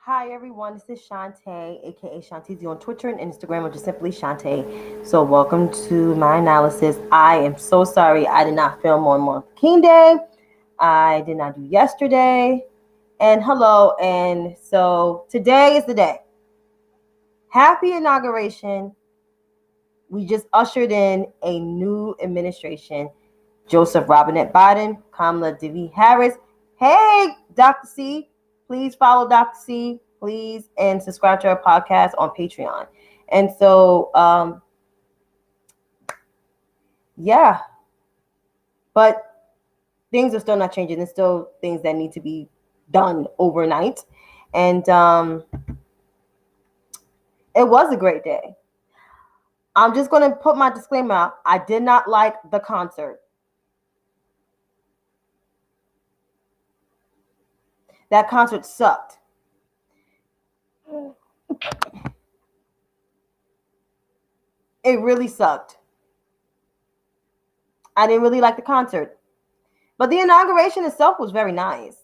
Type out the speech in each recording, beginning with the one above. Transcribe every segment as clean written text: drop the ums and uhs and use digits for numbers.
Hi everyone, this is Shantae, aka Shantizi on Twitter and Instagram, or just simply Shantae. So welcome to my analysis. I am so sorry I did not film on Martin Luther King Day. I did not do yesterday. And hello, and so today is the day. Happy inauguration. We just ushered in a new administration. Joseph Robinette Biden, Kamala Devi Harris. Hey, Dr. C, please follow Dr. C, please, and subscribe to our podcast on Patreon. And so, yeah, but things are still not changing. There's still things that need to be done overnight. And it was a great day. I'm just going to put my disclaimer out. I did not like the concert. That concert sucked. It really sucked. I didn't really like the concert. But the inauguration itself was very nice.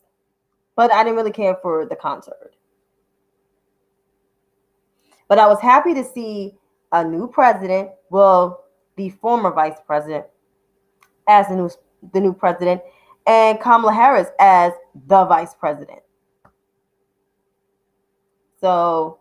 But I didn't really care for the concert. But I was happy to see a new president, well, the former vice president as the new president, and Kamala Harris as the vice president. So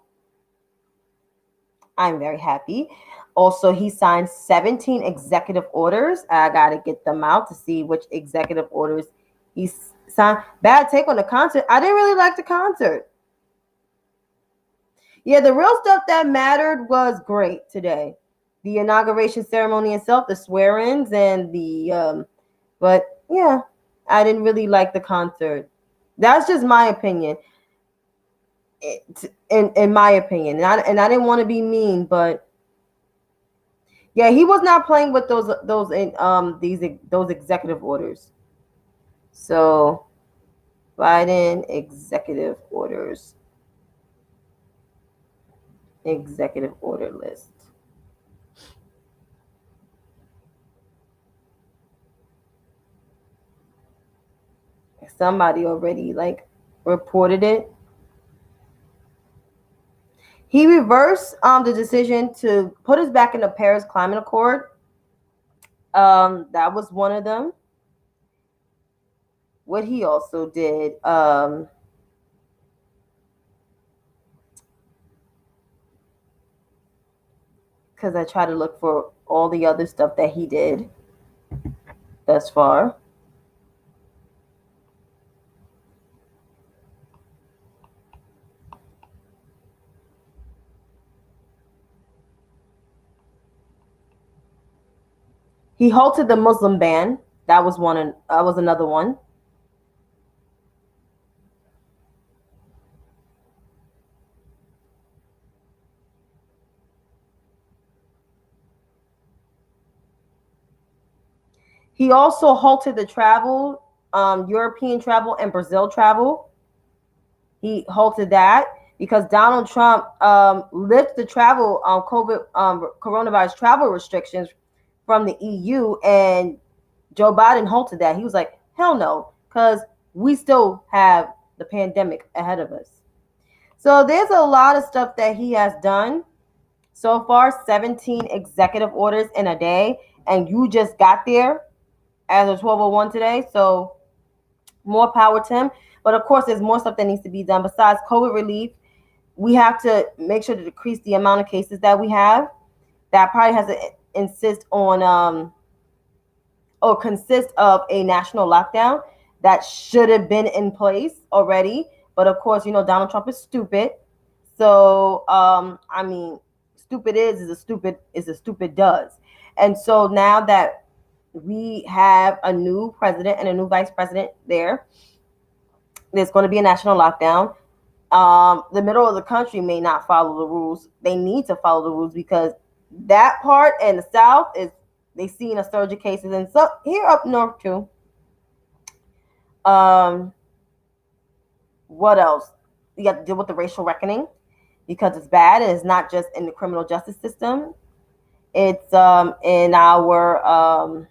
I'm very happy. Also, he signed 17 executive orders. I got to get them out to see which executive orders he signed. Bad take on the concert. I didn't really like the concert. Yeah, the real stuff that mattered was great today. The inauguration ceremony itself, the swear-ins, and but yeah, I didn't really like the concert. That's just my opinion. In my opinion, and I didn't want to be mean, but yeah, he was not playing with those executive orders. So Biden executive order list. Somebody already reported it. He reversed the decision to put us back in the Paris Climate Accord. That was one of them. What he also did, because I try to look for all the other stuff that he did thus far. He halted the Muslim ban. That was one. That was another one. He also halted the travel, European travel and Brazil travel. He halted that because Donald Trump lifted the travel coronavirus travel restrictions from the EU, and Joe Biden halted that. He was like, hell no, because we still have the pandemic ahead of us. So there's a lot of stuff that he has done so far, 17 executive orders in a day, and you just got there as of 12:01 today. So more power to him. But of course, there's more stuff that needs to be done besides COVID relief. We have to make sure to decrease the amount of cases that we have. That probably has to insist on or consist of a national lockdown that should have been in place already. But of course, Donald Trump is stupid. So I mean, stupid is a stupid does. And so now that we have a new president and a new vice president there, there's going to be a national lockdown. The middle of the country may not follow the rules. They need to follow the rules because that part and the South they seen a surge of cases, and so here up north too. What else? You have to deal with the racial reckoning because it's bad, and it's not just in the criminal justice system. It's in our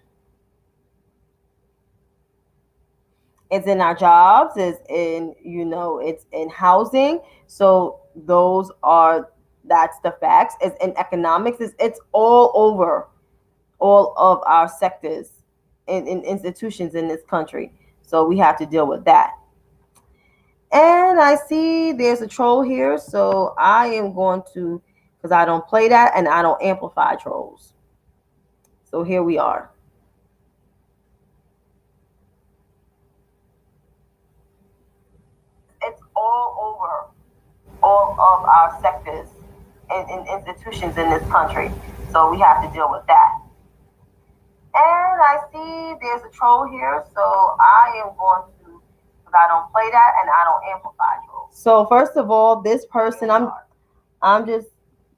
It's in our jobs, it's in, it's in housing. So that's the facts. It's in economics. It's all over all of our sectors in institutions in this country. So we have to deal with that. And I see there's a troll here, so I am going to, because I don't play that and I don't amplify trolls. So here we are. It's all over all of our sectors in institutions in this country. So we have to deal with that. And I see there's a troll here, so I am going to, because I don't play that and I don't amplify trolls. So first of all, this person, I'm just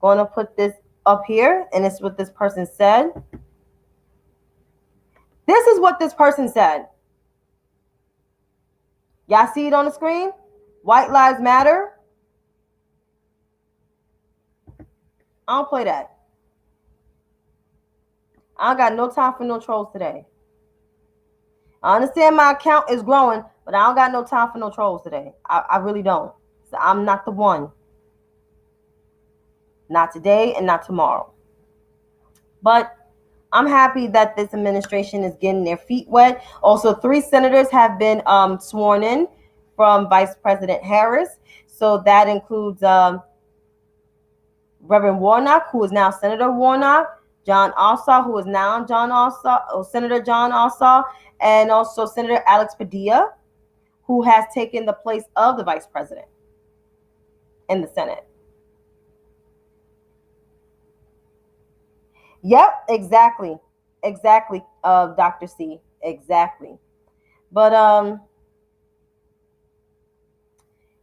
going to put this up here, and it's what this person said. This is what this person said. Y'all see it on the screen? White Lives Matter. I don't play that. I don't got no time for no trolls today. I understand my account is growing, but I don't got no time for no trolls today. I really don't. So I'm not the one. Not today and not tomorrow. But I'm happy that this administration is getting their feet wet. Also, 3 senators have been sworn in from Vice President Harris. So that includes Reverend Warnock, who is now Senator Warnock, Jon Ossoff, who is now Senator Jon Ossoff, and also Senator Alex Padilla, who has taken the place of the Vice President in the Senate. Yep, exactly, Dr. C, exactly. But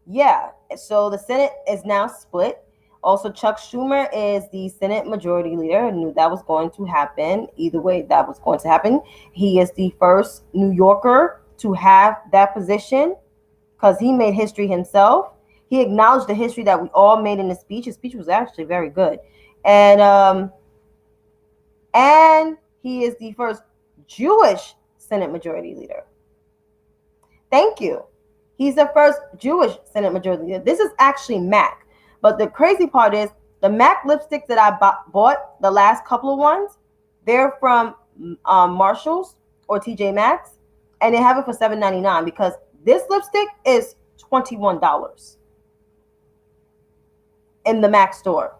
yeah, so the Senate is now split. Also, Chuck Schumer is the Senate Majority Leader. I knew that was going to happen. Either way, that was going to happen. He is the first New Yorker to have that position because he made history himself. He acknowledged the history that we all made in his speech. His speech was actually very good. And he is the first Jewish Senate Majority Leader. Thank you. He's the first Jewish Senate Majority Leader. This is actually MAC. But the crazy part is the MAC lipsticks that I bought, the last couple of ones, they're from Marshalls or TJ Maxx, and they have it for $7.99 because this lipstick is $21 in the MAC store.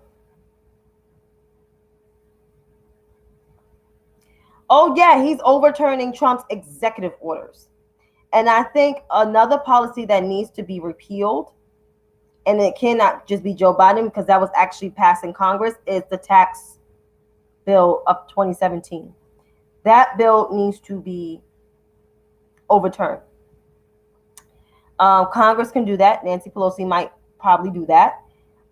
Oh, yeah, he's overturning Trump's executive orders. And I think another policy that needs to be repealed, and it cannot just be Joe Biden because that was actually passed in Congress, is the tax bill of 2017. That bill needs to be overturned. Congress can do that. Nancy Pelosi might probably do that,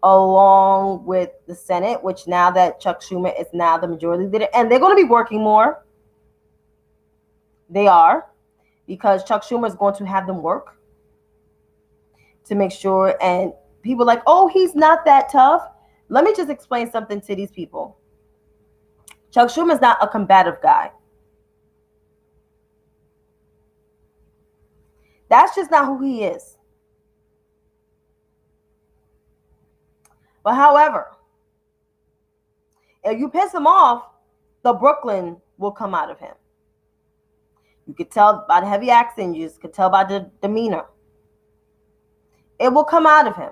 along with the Senate, which now that Chuck Schumer is now the majority leader, and they're going to be working more. They are, because Chuck Schumer is going to have them work to make sure. And people are like, oh, he's not that tough. Let me just explain something to these people. Chuck Schumer is not a combative guy. That's just not who he is. But however, if you piss him off, the Brooklyn will come out of him. You could tell by the heavy accent. You could tell by the demeanor. It will come out of him.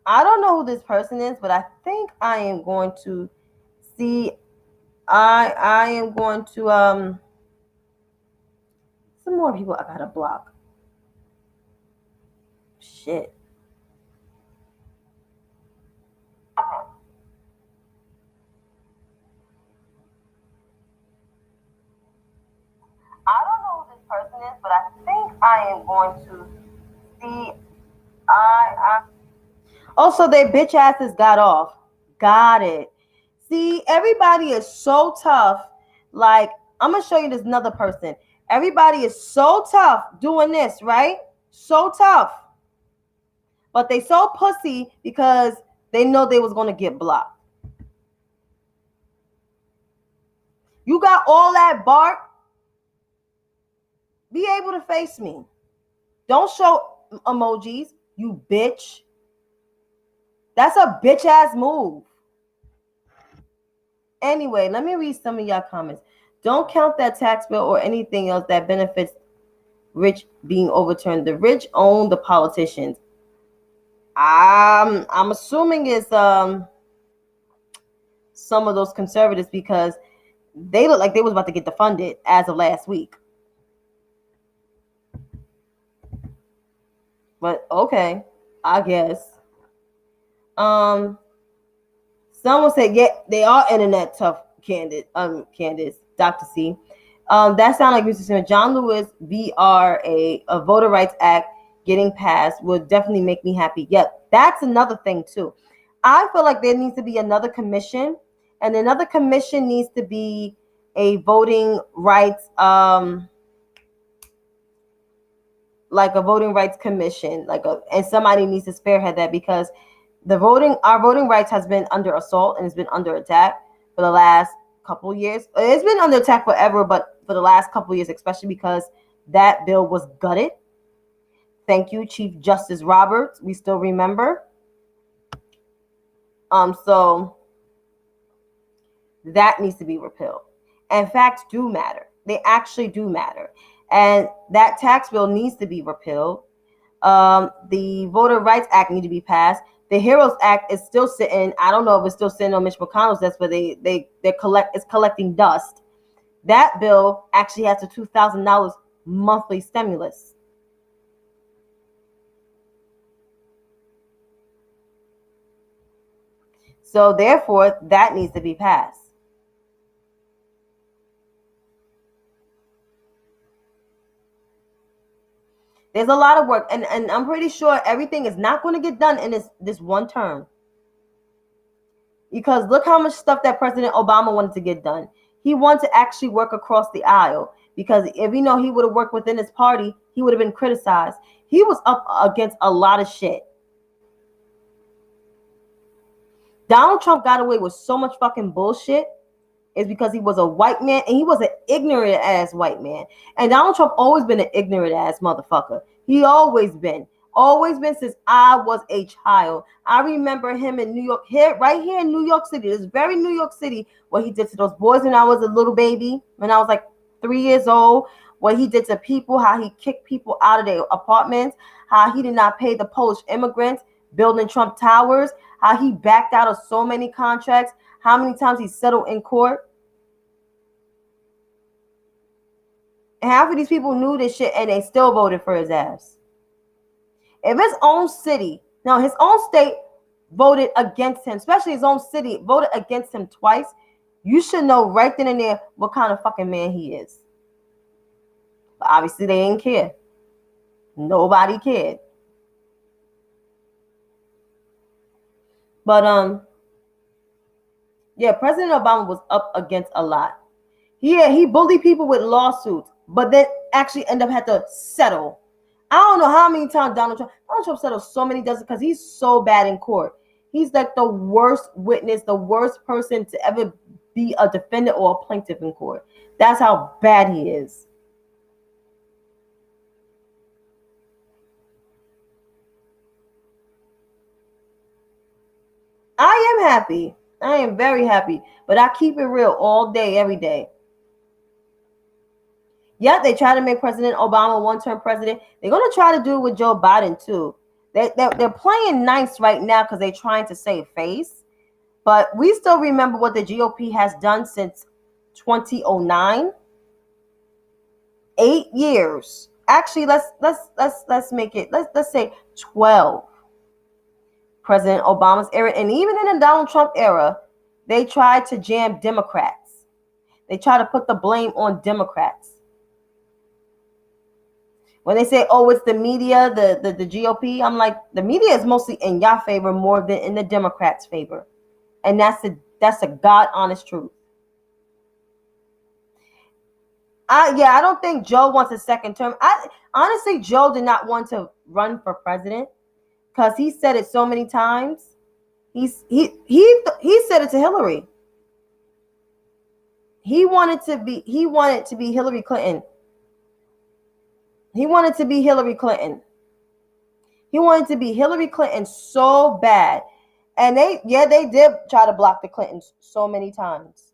I don't know who this person is, but I think I am going to see. I am going to some more people I gotta block. Shit. I don't know who this person is, but I think I am going to see. Also, their bitch asses got off. Got it. See, everybody is so tough. Like, I'm gonna show you this another person. Everybody is so tough doing this, right? So tough. But they so pussy because they know they was gonna get blocked. You got all that bark. Be able to face me. Don't show emojis, you bitch. That's a bitch ass move. Anyway, let me read some of y'all comments. Don't count that tax bill or anything else that benefits rich being overturned. The rich own the politicians. I'm assuming it's some of those conservatives because they look like they was about to get defunded as of last week. But okay, I guess. Someone said, yeah, they are internet tough candidates, Dr. C. That sounds like Mr. Smith. John Lewis VR a voter rights act getting passed would definitely make me happy. Yep, that's another thing too. I feel like there needs to be another commission, and another commission needs to be a voting rights like a voting rights commission, and somebody needs to spearhead that because our voting rights has been under assault and it's been under attack for the last couple years. It's been under attack forever, but for the last couple years, especially because that bill was gutted. Thank you, Chief Justice Roberts. We still remember. So that needs to be repealed. And facts do matter. They actually do matter. And that tax bill needs to be repealed. The Voter Rights Act needs to be passed. The HEROES Act is still sitting. I don't know if it's still sitting on Mitch McConnell's desk, but it's collecting dust. That bill actually has a $2,000 monthly stimulus. So therefore, that needs to be passed. There's a lot of work, and I'm pretty sure everything is not going to get done in this one term. Because look how much stuff that President Obama wanted to get done. He wanted to actually work across the aisle. Because if he would have worked within his party, he would have been criticized. He was up against a lot of shit. Donald Trump got away with so much fucking bullshit is because he was a white man, and he was an ignorant ass white man. And Donald Trump always been an ignorant ass motherfucker. He always been since I was a child. I remember him in New York, right here in New York City, this very New York City, what he did to those boys when I was a little baby, when I was like 3 years old, what he did to people, how he kicked people out of their apartments, how he did not pay the Polish immigrants building Trump Towers, how he backed out of so many contracts, how many times he settled in court. And half of these people knew this shit and they still voted for his ass. If his own city, no, his own state voted against him, especially his own city voted against him twice, you should know right then and there what kind of fucking man he is. But obviously they didn't care. Nobody cared. But yeah, President Obama was up against a lot. He bullied people with lawsuits, but then actually ended up had to settle. I don't know how many times Donald Trump settled so many doesn't because he's so bad in court. He's like the worst witness, the worst person to ever be a defendant or a plaintiff in court. That's how bad he is. I am happy. I am very happy, but I keep it real all day, every day. Yeah, they try to make President Obama one-term president. They're going to try to do it with Joe Biden, too. They're playing nice right now because they're trying to save face. But we still remember what the GOP has done since 2009. 8 years. Actually, let's make it, let's say 12. President Obama's era, and even in the Donald Trump era, they tried to jam Democrats. They try to put the blame on Democrats. When they say, oh, it's the media, the GOP, I'm like, the media is mostly in your favor more than in the Democrats' favor. And that's a God honest truth. I don't think Joe wants a second term. Honestly, Joe did not want to run for president because he said it so many times. He said it to Hillary. He wanted to be Hillary Clinton. He wanted to be Hillary Clinton. He wanted to be Hillary Clinton so bad. And they did try to block the Clintons so many times.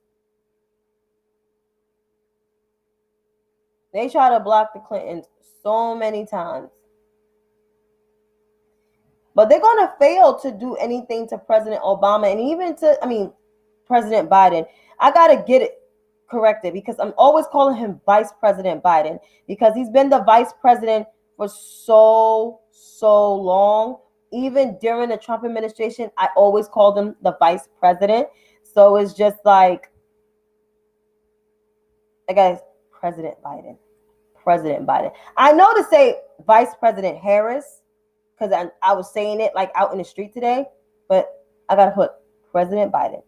They try to block the Clintons so many times. But they're going to fail to do anything to President Obama and even to, President Biden. I got to get it corrected because I'm always calling him Vice President Biden because he's been the vice president for so long. Even during the Trump administration, I always called him the vice president. So it's just like, guys, President Biden. I know to say Vice President Harris because I was saying it like out in the street today, but I got to put President Biden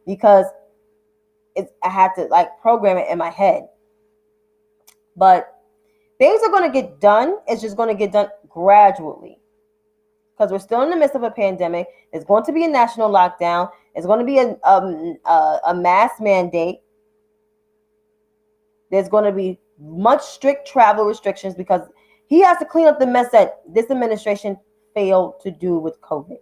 because I had to like program it in my head. But things are going to get done. It's just going to get done gradually because we're still in the midst of a pandemic. There's going to be a national lockdown. There's going to be a mask mandate. There's going to be much strict travel restrictions because he has to clean up the mess that this administration failed to do with COVID.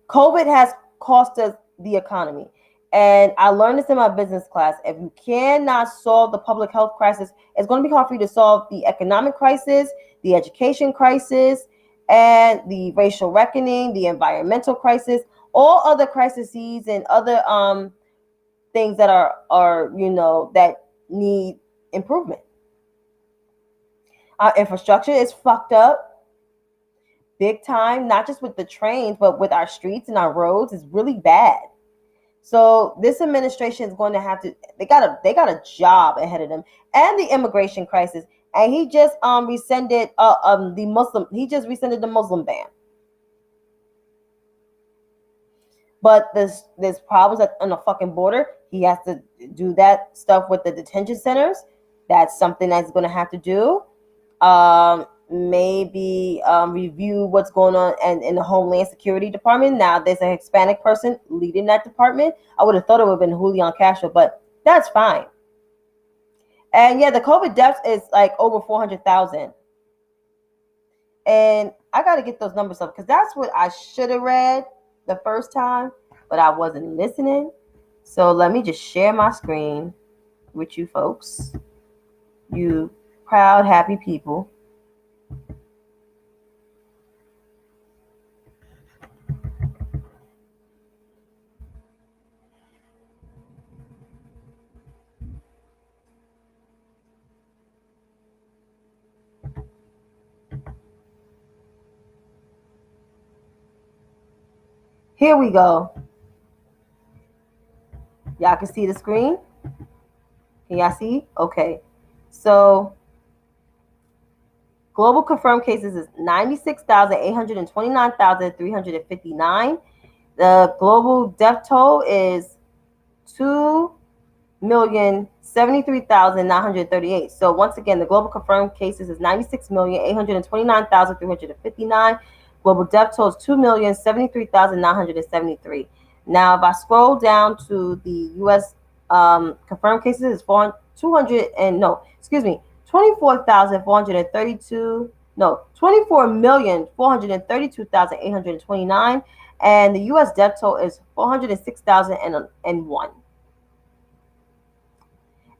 COVID has cost us the economy. And I learned this in my business class. If you cannot solve the public health crisis, it's going to be hard for you to solve the economic crisis, the education crisis, and the racial reckoning, the environmental crisis, all other crises and other things that are that need improvement. Our infrastructure is fucked up big time, not just with the trains, but with our streets and our roads is really bad. So this administration is going to have to, they got a job ahead of them, and the immigration crisis. And he just rescinded the Muslim ban. But there's problems on the fucking border. He has to do that stuff with the detention centers. That's something that's going to have to do. Maybe review what's going on in the Homeland Security Department. Now there's a Hispanic person leading that department. I would have thought it would have been Julian Castro, but that's fine. And yeah, the COVID deaths is like over 400,000. And I got to get those numbers up because that's what I should have read the first time, but I wasn't listening. So let me just share my screen with you folks. You proud, happy people. Here we go. Y'all can see the screen? Can y'all see? Okay. So global confirmed cases is 96,829,359. The global death toll is 2,073,938. So once again, the global confirmed cases is 96,829,359. Global death toll is 2,073,973. Now, if I scroll down to the U.S. Confirmed cases is 24,432,829, and the U.S. death toll is 406,001.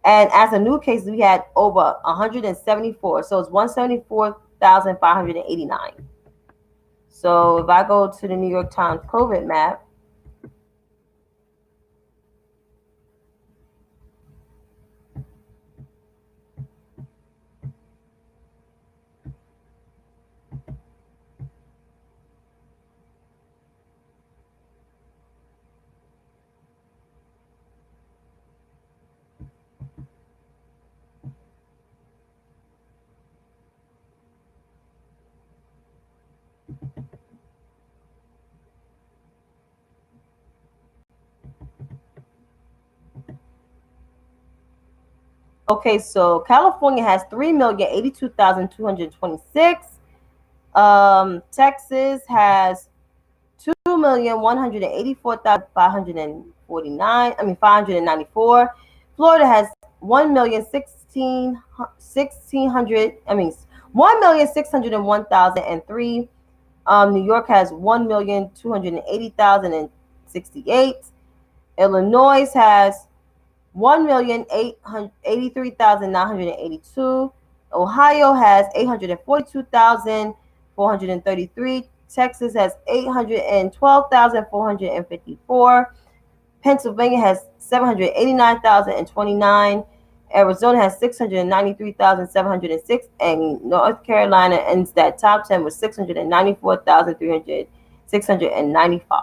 And as a new case, we had over 174, so it's 174,589. So if I go to the New York Times COVID map, okay, so California has 3,082,226. Texas has 2,184,594. Florida has 1,601,003. New York has 1,280,068. Illinois has 1,883,982. Ohio has 842,433. Texas has 812,454. Pennsylvania has 789,029. Arizona has 693,706, and North Carolina ends that top 10 with 695.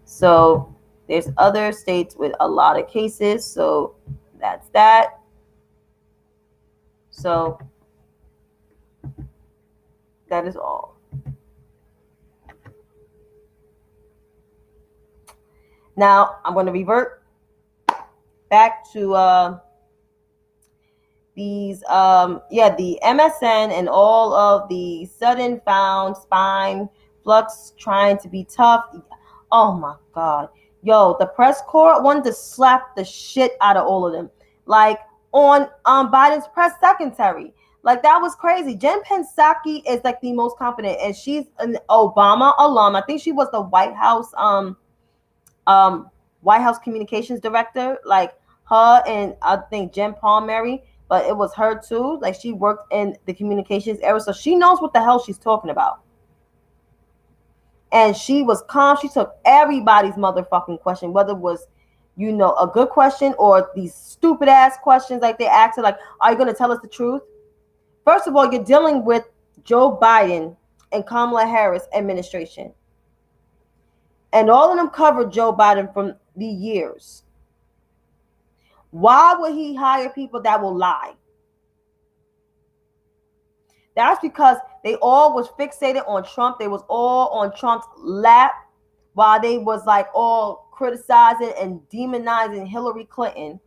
So there's other states with a lot of cases. So that's that. So that is all. Now I'm going to revert back to the MSN and all of the sudden found spine flux trying to be tough. Oh my God. Yo, the press corps wanted to slap the shit out of all of them. Like on Biden's press secretary. Like that was crazy. Jen Psaki is like the most confident, and she's an Obama alum. I think she was the White House communications director. Like her and I think Jen Palmieri, but it was her too. Like she worked in the communications area, so she knows what the hell she's talking about. And she was calm. She took everybody's motherfucking question, whether it was, a good question or these stupid ass questions like they asked her, like, are you going to tell us the truth? First of all, you're dealing with Joe Biden and Kamala Harris administration. And all of them covered Joe Biden from the years. Why would he hire people that will lie? That's because they all was fixated on Trump. They was all on Trump's lap while they was like all criticizing and demonizing Hillary Clinton.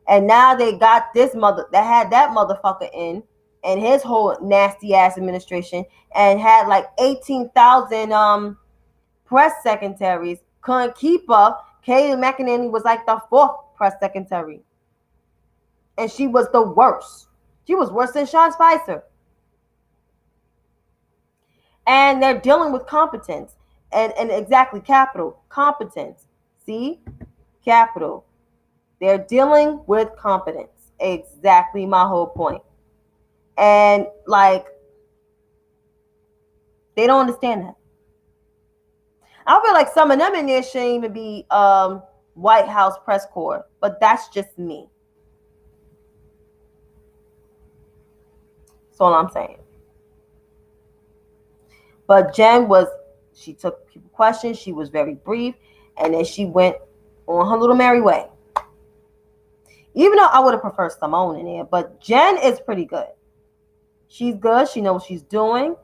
And now they got this that had that motherfucker in and his whole nasty ass administration and had like 18,000 press secretaries. Couldn't keep up. Kayleigh McEnany was like the 4th press secretary. And she was the worst. She was worse than Sean Spicer. And they're dealing with competence and exactly capital. Competence. See? Capital. They're dealing with competence. Exactly my whole point. And like, they don't understand that. I feel like some of them in there shouldn't even be White House press corps, but that's just me. That's all I'm saying. But Jen she took people questions. She was very brief, and then she went on her little merry way. Even though I would have preferred Simone in there, but Jen is pretty good. She's good. She knows what she's doing.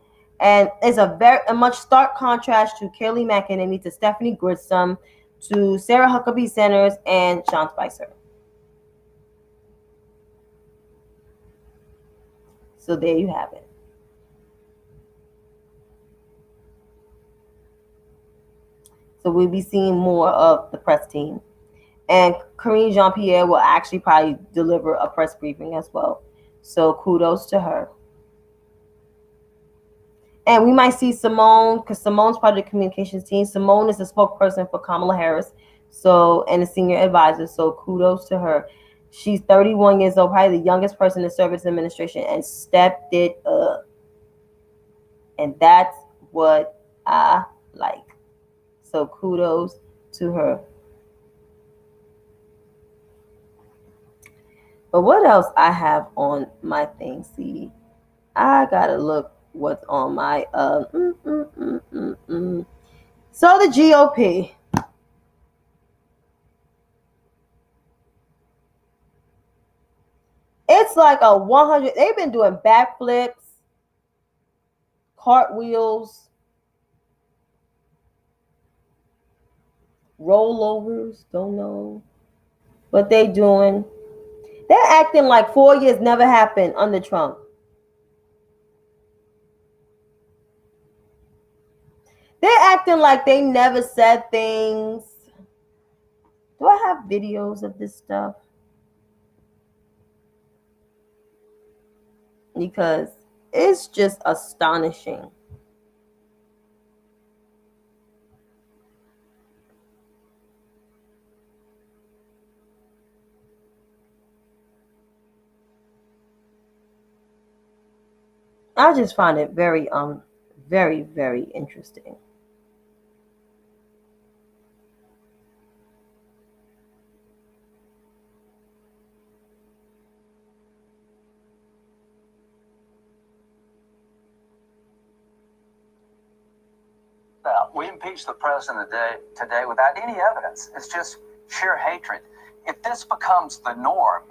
And it's a much stark contrast to Kayleigh McEnany, to Stephanie Grisham, to Sarah Huckabee Sanders, and Sean Spicer. So there you have it. So we'll be seeing more of the press team. And Karine Jean-Pierre will actually probably deliver a press briefing as well. So kudos to her. And we might see Simone, because Simone's part of the communications team. Simone is the spokesperson for Kamala Harris, and a senior advisor. So kudos to her. She's 31 years old, probably the youngest person to serve as administration, and stepped it up. And that's what I like. So kudos to her. But what else I have on my thing? See, I gotta look what's on my So the GOP. It's like a 100. They've been doing backflips, cartwheels, rollovers. Don't know what they doing. They're acting like 4 years never happened under Trump. They're acting like they never said things. Do I have videos of this stuff? Because it's just astonishing. I just find it very, very interesting. We impeached the president today without any evidence. It's just sheer hatred. If this becomes the norm,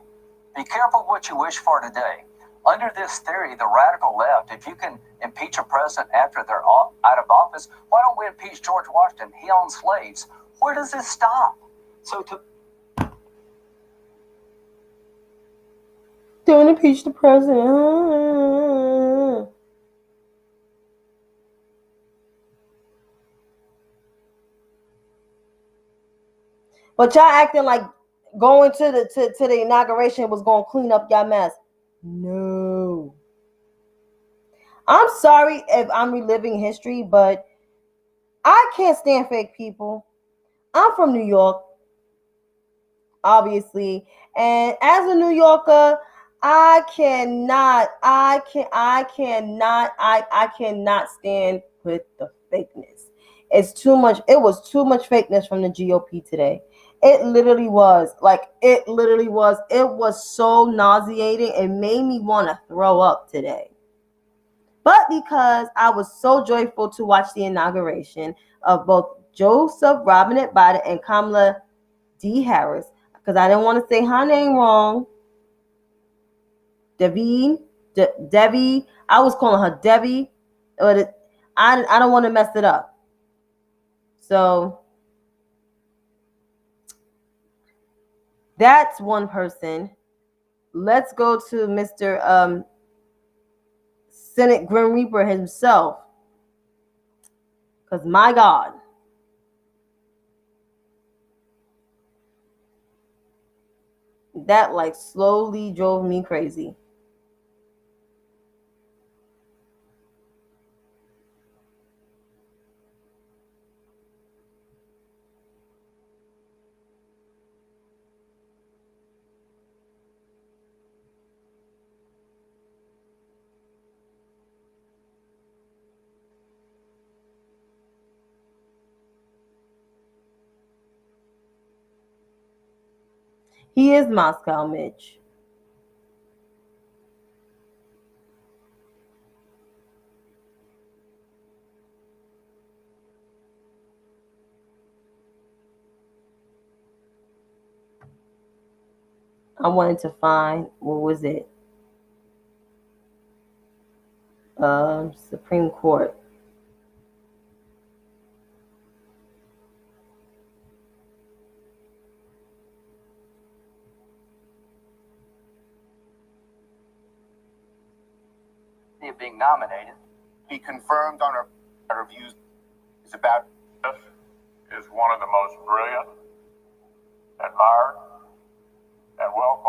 be careful what you wish for today. Under this theory, the radical left, if you can impeach a president after they're out of office, why don't we impeach George Washington? He owned slaves. Where does this stop? So to Don't impeach the president. But y'all acting like going to the inauguration was going to clean up y'all mess. No. I'm sorry if I'm reliving history, but I can't stand fake people. I'm from New York, obviously, and as a New Yorker, I cannot stand with the fakeness. It's too much. It was too much fakeness from the GOP today. It literally was. It was so nauseating. It made me want to throw up today. But because I was so joyful to watch the inauguration of both Joseph Robinette Biden and Kamala D. Harris, because I didn't want to say her name wrong. Debbie, I was calling her Debbie, but I don't want to mess it up. So that's one person. Let's go to Mr. Senate Grim Reaper himself. Because my God. That slowly drove me crazy. He is Moscow Mitch. I wanted to find, what was it? Supreme Court. being nominated. He confirmed on our reviews is about. This is one of the most brilliant, admired, and well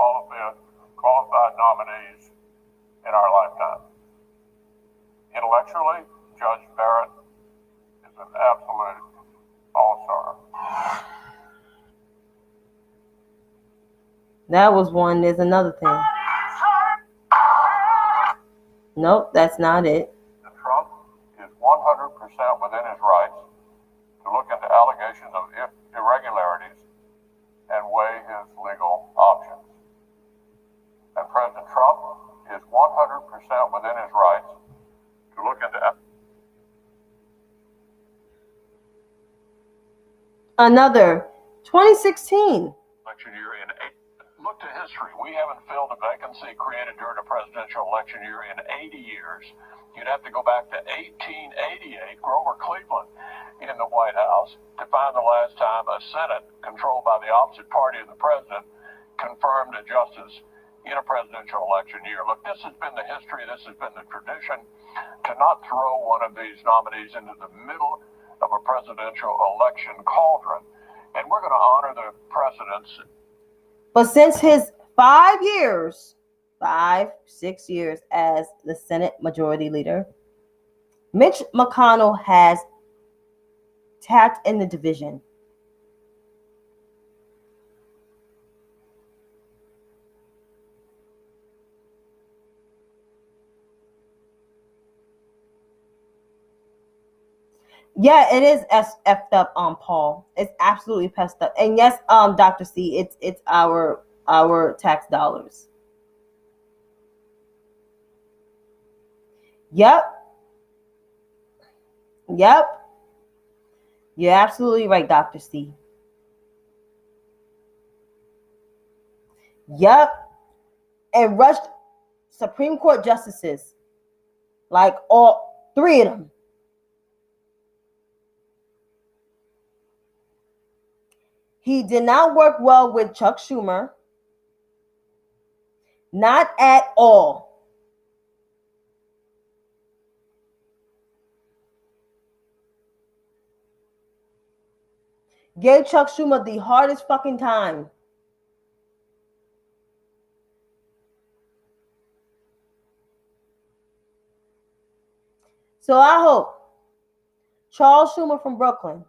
qualified nominees in our lifetime. Intellectually, Judge Barrett is an absolute all-star. That was one. There's another thing. Nope, that's not it. Trump is 100% within his rights to look into allegations of irregularities and weigh his legal options. And President Trump is 100% within his rights to look into Another 2016. election year in look to history. We haven't filled a vacancy created during a presidential election year in 80 years. You'd have to go back to 1888, Grover Cleveland in the White House, to find the last time a Senate controlled by the opposite party of the president confirmed a justice in a presidential election year. Look, this has been the history, this has been the tradition. To not throw one of these nominees into the middle of a presidential election cauldron. And we're going to honor the precedents. But since his 5 years, 6 years as the Senate Majority Leader, Mitch McConnell has tapped in the division. Yeah, it is effed up on Paul. It's absolutely pissed up. And yes, Dr. C, it's our tax dollars. Yep. You're absolutely right, Dr. C. Yep. And rushed Supreme Court justices, like all 3 of them. He did not work well with Chuck Schumer. Not at all. Gave Chuck Schumer the hardest fucking time. So I hope Charles Schumer from Brooklyn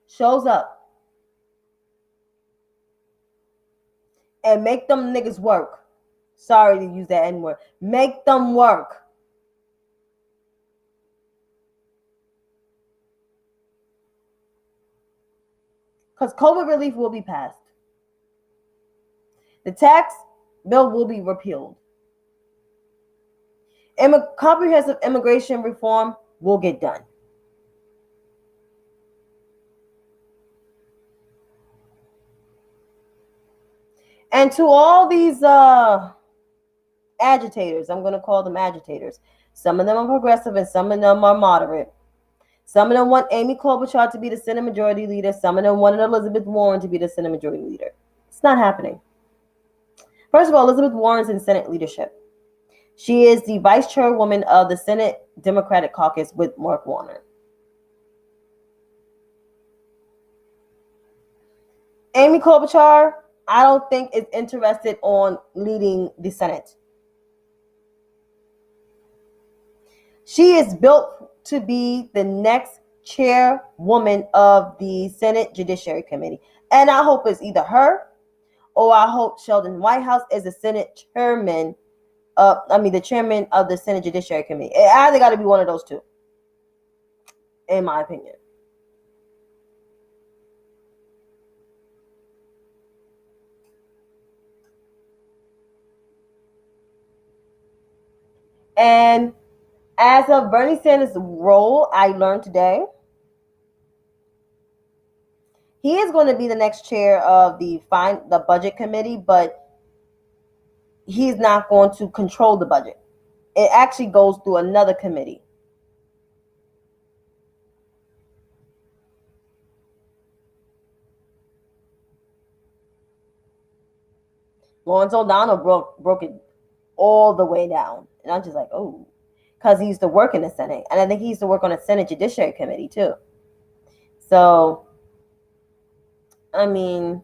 shows up and make them niggas work. Sorry to use that N-word. Make them work. Because COVID relief will be passed. The tax bill will be repealed. Comprehensive immigration reform will get done. And to all these agitators, I'm going to call them agitators. Some of them are progressive and some of them are moderate. Some of them want Amy Klobuchar to be the Senate Majority Leader. Some of them wanted Elizabeth Warren to be the Senate Majority Leader. It's not happening. First of all, Elizabeth Warren's in Senate leadership. She is the vice chairwoman of the Senate Democratic Caucus with Mark Warner. Amy Klobuchar, I don't think is interested on leading the Senate. She is built to be the next chairwoman of the Senate Judiciary Committee. And I hope it's either her or I hope Sheldon Whitehouse is the Senate chairman. The chairman of the Senate Judiciary Committee. It either got to be one of those two, in my opinion. And as of Bernie Sanders' role, I learned today, he is going to be the next chair of the budget committee, but he's not going to control the budget. It actually goes through another committee. Lawrence O'Donnell broke it all the way down. And I'm just like, oh, because he used to work in the Senate. And I think he used to work on the Senate Judiciary Committee too. So, I mean,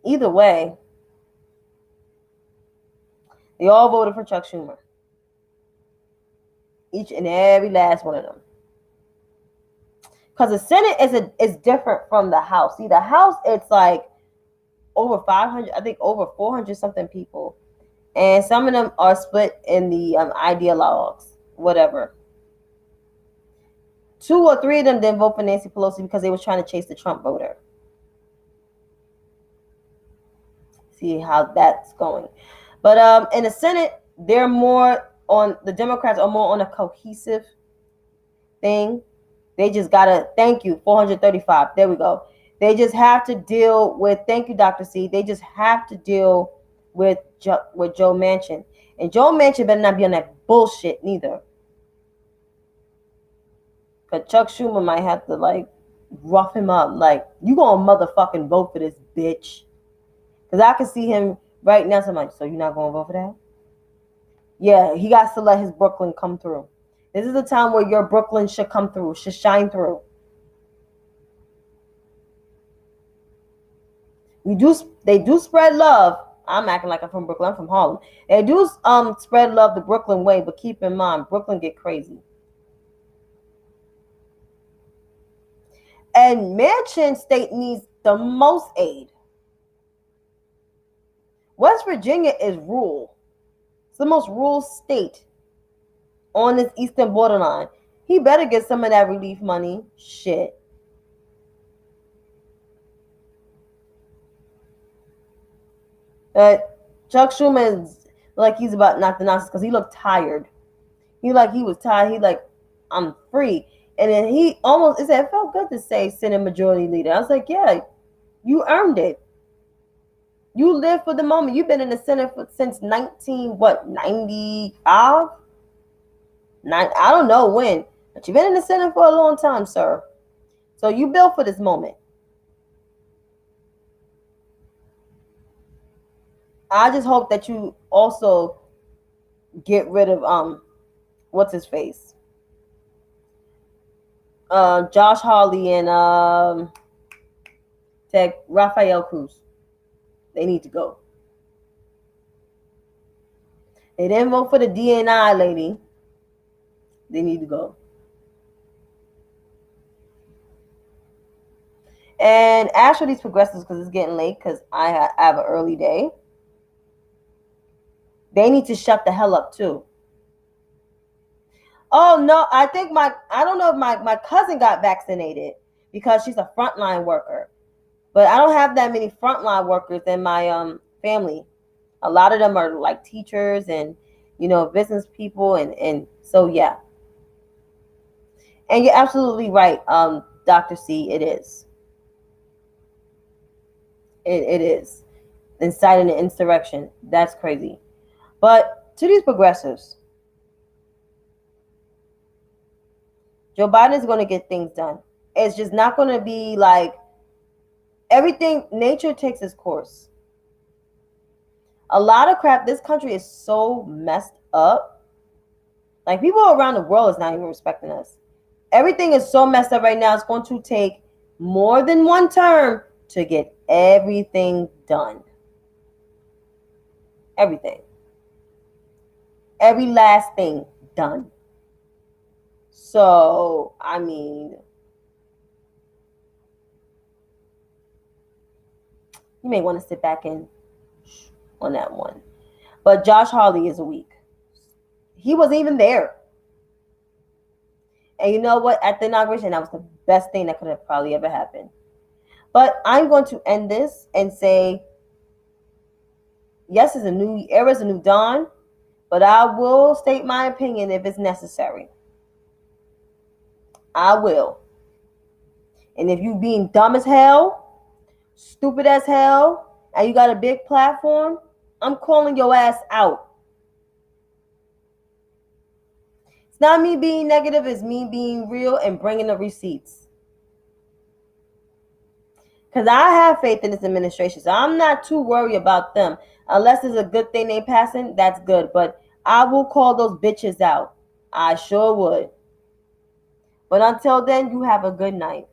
either way, they all voted for Chuck Schumer. Each and every last one of them. Because the Senate is different from the House. See, the House, it's like over 500, I think over 400 something people. And some of them are split in the ideologues, whatever. 2 or 3 of them didn't vote for Nancy Pelosi because they was trying to chase the Trump voter. See how that's going. But in the Senate, they're more on, the Democrats are more on a cohesive thing. They just gotta, thank you, 435. There we go. They just have to deal with, thank you, Dr. C. They just have to deal with Joe Manchin. And Joe Manchin better not be on that bullshit neither. Because Chuck Schumer might have to, like, rough him up. Like, you gonna motherfucking vote for this bitch. Because I can see him right now. So I'm like, so you're not gonna vote for that? Yeah, he got to let his Brooklyn come through. This is the time where your Brooklyn should come through, should shine through. They do spread love. I'm acting like I'm from Brooklyn. I'm from Harlem. They do spread love the Brooklyn way, but keep in mind, Brooklyn get crazy. And Manchin State needs the most aid. West Virginia is rural. It's the most rural state on this eastern borderline. He better get some of that relief money. Shit. Chuck Schumer is like he's about knock the nonsense because he looked tired. He was tired. He like, I'm free. And then he almost, it felt good to say Senate Majority Leader. I was like, yeah, you earned it. You live for the moment. You've been in the Senate since 95? I don't know when, but you've been in the Senate for a long time, sir. So you built for this moment. I just hope that you also get rid of what's his face? Josh Hawley and Rafael Cruz. They need to go. They didn't vote for the DNI lady. They need to go. And as for these progressives, because it's getting late, because I have an early day, they need to shut the hell up too. Oh no, I don't know if my cousin got vaccinated because she's a frontline worker. But I don't have that many frontline workers in my family. A lot of them are like teachers and, business people. And so, yeah. And you're absolutely right, Dr. C, it is. It is. Inciting an insurrection. That's crazy. But to these progressives, Joe Biden is going to get things done. It's just not going to be like everything. Nature takes its course. A lot of crap. This country is so messed up. Like people around the world is not even respecting us. Everything is so messed up right now. It's going to take more than one term to get everything done. Everything. Every last thing done. So, I mean, you may want to sit back in on that one. But Josh Hawley is weak. He wasn't even there. And you know what? At the inauguration, that was the best thing that could have probably ever happened. But I'm going to end this and say, yes, it's a new era, it's a new dawn. But I will state my opinion if it's necessary. I will. And if you being dumb as hell, stupid as hell, and you got a big platform, I'm calling your ass out. It's not me being negative, it's me being real and bringing the receipts. Because I have faith in this administration, so I'm not too worried about them. Unless it's a good thing they passing, that's good. But I will call those bitches out. I sure would. But until then, you have a good night.